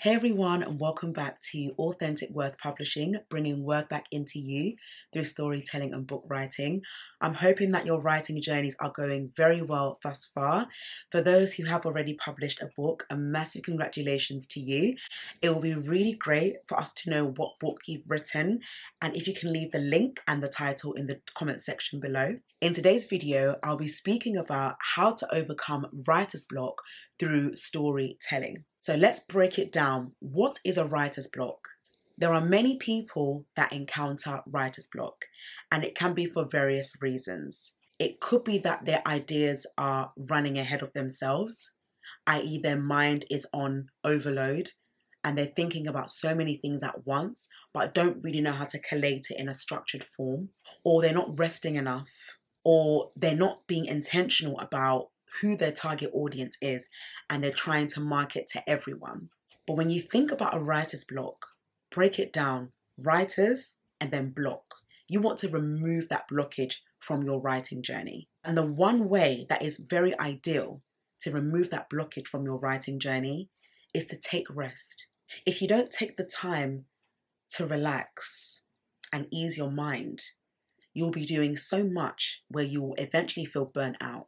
Hey everyone, and welcome back to Authentic Worth Publishing, bringing worth back into you through storytelling and book writing. I'm hoping that your writing journeys are going very well thus far. For those who have already published a book, a massive congratulations to you. It will be really great for us to know what book you've written, and if you can leave the link and the title in the comment section below. In today's video, I'll be speaking about how to overcome writer's block through storytelling. So let's break it down. What is a writer's block? There are many people that encounter writer's block, and it can be for various reasons. It could be that their ideas are running ahead of themselves, i.e. their mind is on overload and they're thinking about so many things at once, but don't really know how to collate it in a structured form, or they're not resting enough, or they're not being intentional about who their target audience is and they're trying to market to everyone. But when you think about a writer's block, break it down, writers and then block. You want to remove that blockage from your writing journey. And the one way that is very ideal to remove that blockage from your writing journey is to take rest. If you don't take the time to relax and ease your mind, you'll be doing so much where you will eventually feel burnt out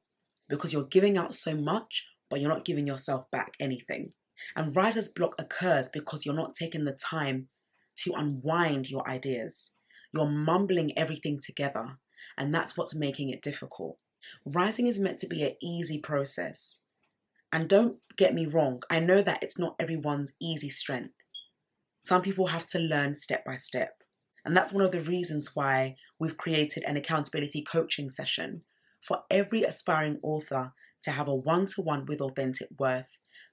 because you're giving out so much, but you're not giving yourself back anything. And writer's block occurs because you're not taking the time to unwind your ideas. You're mumbling everything together, and that's what's making it difficult. Writing is meant to be an easy process. And don't get me wrong, I know that it's not everyone's easy strength. Some people have to learn step by step. And that's one of the reasons why we've created an accountability coaching session for every aspiring author to have a one-to-one with Authentic Worth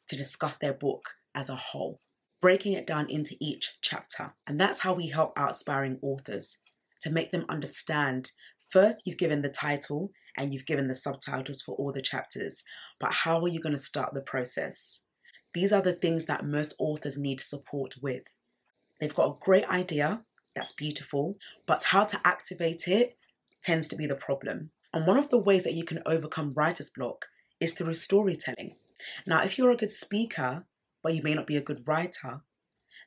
to discuss their book as a whole, breaking it down into each chapter. And that's how we help our aspiring authors to make them understand. First, you've given the title and you've given the subtitles for all the chapters, but how are you going to start the process? These are the things that most authors need support with. They've got a great idea, that's beautiful, but how to activate it tends to be the problem. And one of the ways that you can overcome writer's block is through storytelling. Now, if you're a good speaker, but you may not be a good writer,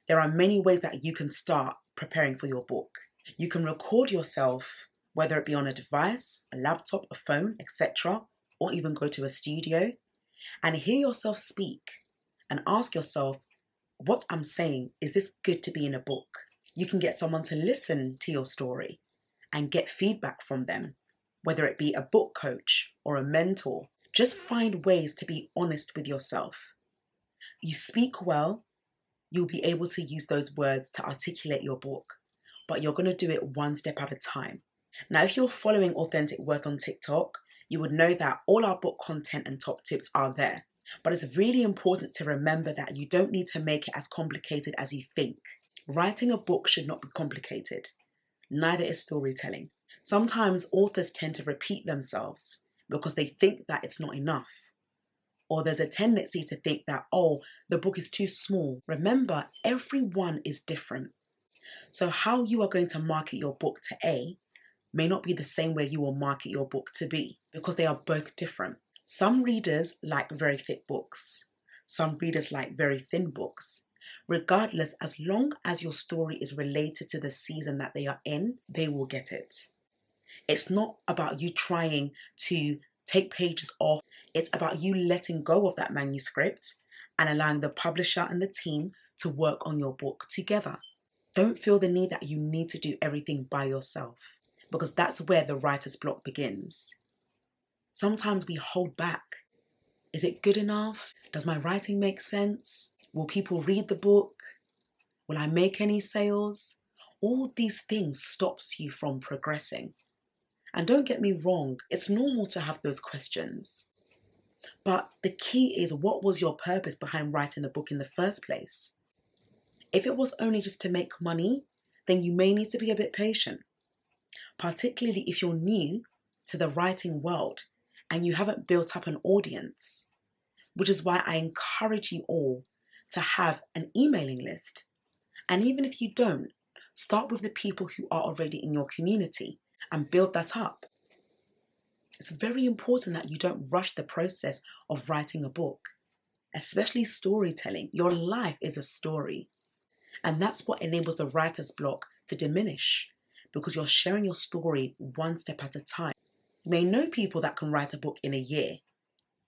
there are many ways that you can start preparing for your book. You can record yourself, whether it be on a device, a laptop, a phone, etc., or even go to a studio and hear yourself speak and ask yourself, what I'm saying, is this good to be in a book? You can get someone to listen to your story and get feedback from them, whether it be a book coach or a mentor. Just find ways to be honest with yourself. You speak well, you'll be able to use those words to articulate your book, but you're going to do it one step at a time. Now, if you're following Authentic Worth on TikTok, you would know that all our book content and top tips are there. But it's really important to remember that you don't need to make it as complicated as you think. Writing a book should not be complicated. Neither is storytelling. Sometimes authors tend to repeat themselves because they think that it's not enough. Or there's a tendency to think that, oh, the book is too small. Remember, everyone is different. So how you are going to market your book to A may not be the same way you will market your book to B, because they are both different. Some readers like very thick books. Some readers like very thin books. Regardless, as long as your story is related to the season that they are in, they will get it. It's not about you trying to take pages off. It's about you letting go of that manuscript and allowing the publisher and the team to work on your book together. Don't feel the need that you need to do everything by yourself, because that's where the writer's block begins. Sometimes we hold back. Is it good enough? Does my writing make sense? Will people read the book? Will I make any sales? All these things stops you from progressing. And don't get me wrong, it's normal to have those questions. But the key is, what was your purpose behind writing the book in the first place? If it was only just to make money, then you may need to be a bit patient. Particularly if you're new to the writing world and you haven't built up an audience, which is why I encourage you all to have an emailing list. And even if you don't, start with the people who are already in your community and build that up. It's very important that you don't rush the process of writing a book. especially storytelling. Your life is a story. And that's what enables the writer's block to diminish, because you're sharing your story one step at a time. You may know people that can write a book in a year.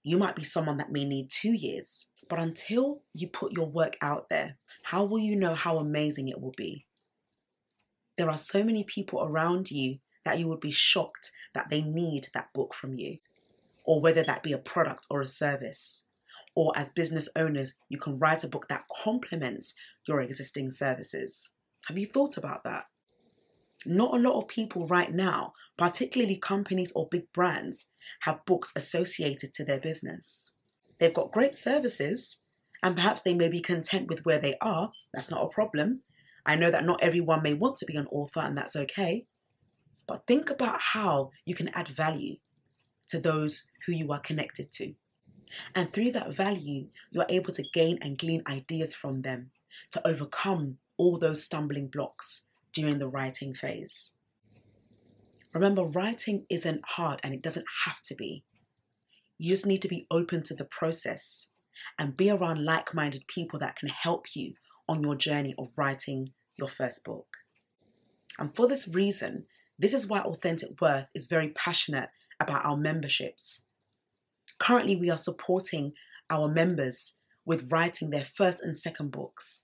You might be someone that may need 2 years. But until you put your work out there, how will you know how amazing it will be? There are so many people around you that you would be shocked that they need that book from you, or whether that be a product or a service. Or as business owners, you can write a book that complements your existing services. Have you thought about that? Not a lot of people right now, particularly companies or big brands, have books associated to their business. They've got great services, and perhaps they may be content with where they are. That's not a problem. I know that not everyone may want to be an author, and that's okay. But think about how you can add value to those who you are connected to. And through that value, you're able to gain and glean ideas from them to overcome all those stumbling blocks during the writing phase. Remember, writing isn't hard, and it doesn't have to be. You just need to be open to the process and be around like-minded people that can help you on your journey of writing your first book. And for this reason, this is why Authentic Worth is very passionate about our memberships. Currently, we are supporting our members with writing their first and second books,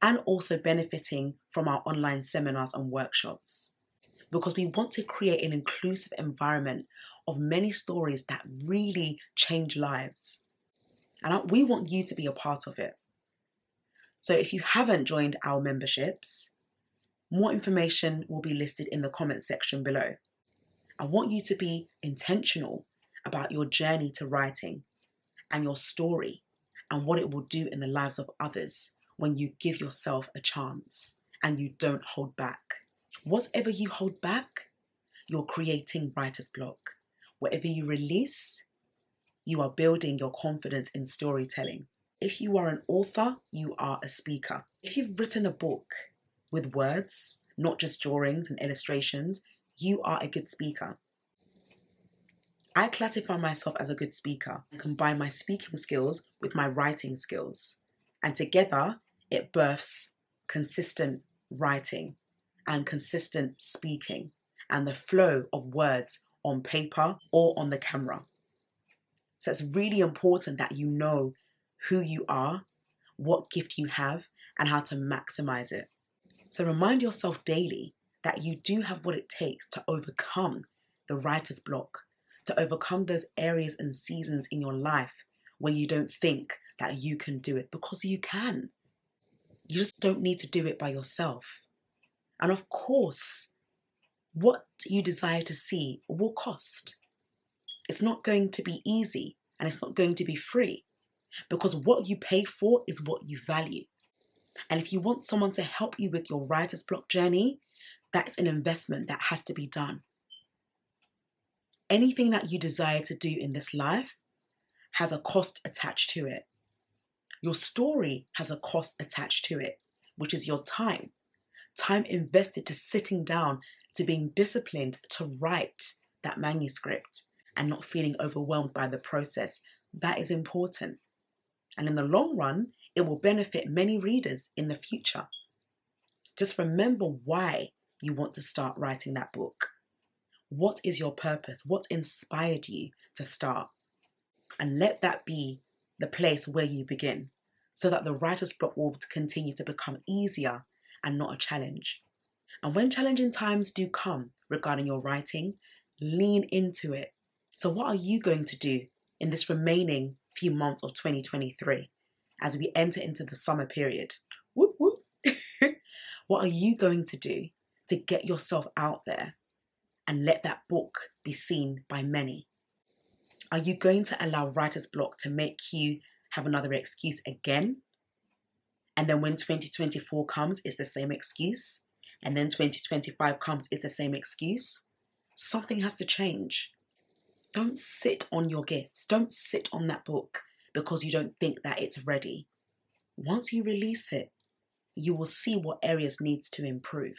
and also benefiting from our online seminars and workshops, because we want to create an inclusive environment of many stories that really change lives. And we want you to be a part of it. So if you haven't joined our memberships, more information will be listed in the comment section below. I want you to be intentional about your journey to writing and your story and what it will do in the lives of others when you give yourself a chance and you don't hold back. Whatever you hold back, you're creating writer's block. Whatever you release, you are building your confidence in storytelling. If you are an author, you are a speaker. If you've written a book with words, not just drawings and illustrations, you are a good speaker. I classify myself as a good speaker and combine my speaking skills with my writing skills. And together, it births consistent writing and consistent speaking and the flow of words on paper or on the camera. So it's really important that you know who you are, what gift you have, and how to maximize it. So remind yourself daily that you do have what it takes to overcome the writer's block, to overcome those areas and seasons in your life where you don't think that you can do it, because you can. You just don't need to do it by yourself. And of course, what you desire to see will cost. It's not going to be easy, and it's not going to be free, because what you pay for is what you value. And if you want someone to help you with your writer's block journey, that's an investment that has to be done. Anything that you desire to do in this life has a cost attached to it. Your story has a cost attached to it, which is your time. Time invested to sitting down, to being disciplined to write that manuscript and not feeling overwhelmed by the process. That is important. And in the long run, it will benefit many readers in the future. Just remember why you want to start writing that book. What is your purpose? What inspired you to start? And let that be the place where you begin, so that the writer's block will continue to become easier and not a challenge. And when challenging times do come regarding your writing, lean into it. So what are you going to do in this remaining few months of 2023 as we enter into the summer period? Whoop, whoop. What are you going to do to get yourself out there and let that book be seen by many? Are you going to allow writer's block to make you have another excuse again? And then when 2024 comes, it's the same excuse. And then 2025 comes, it's the same excuse. Something has to change. Don't sit on your gifts. Don't sit on that book because you don't think that it's ready. Once you release it, you will see what areas needs to improve.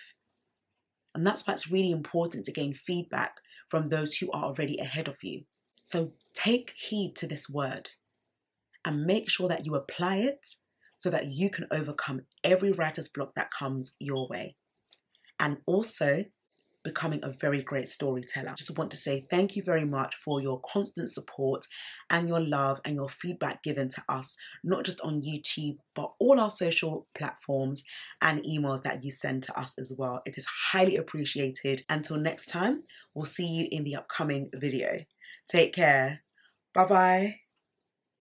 And that's why it's really important to gain feedback from those who are already ahead of you. So take heed to this word and make sure that you apply it so that you can overcome every writer's block that comes your way. And also becoming a very great storyteller. Just want to say thank you very much for your constant support and your love and your feedback given to us, not just on YouTube, but all our social platforms and emails that you send to us as well. It is highly appreciated. Until next time, we'll see you in the upcoming video. Take care. Bye-bye.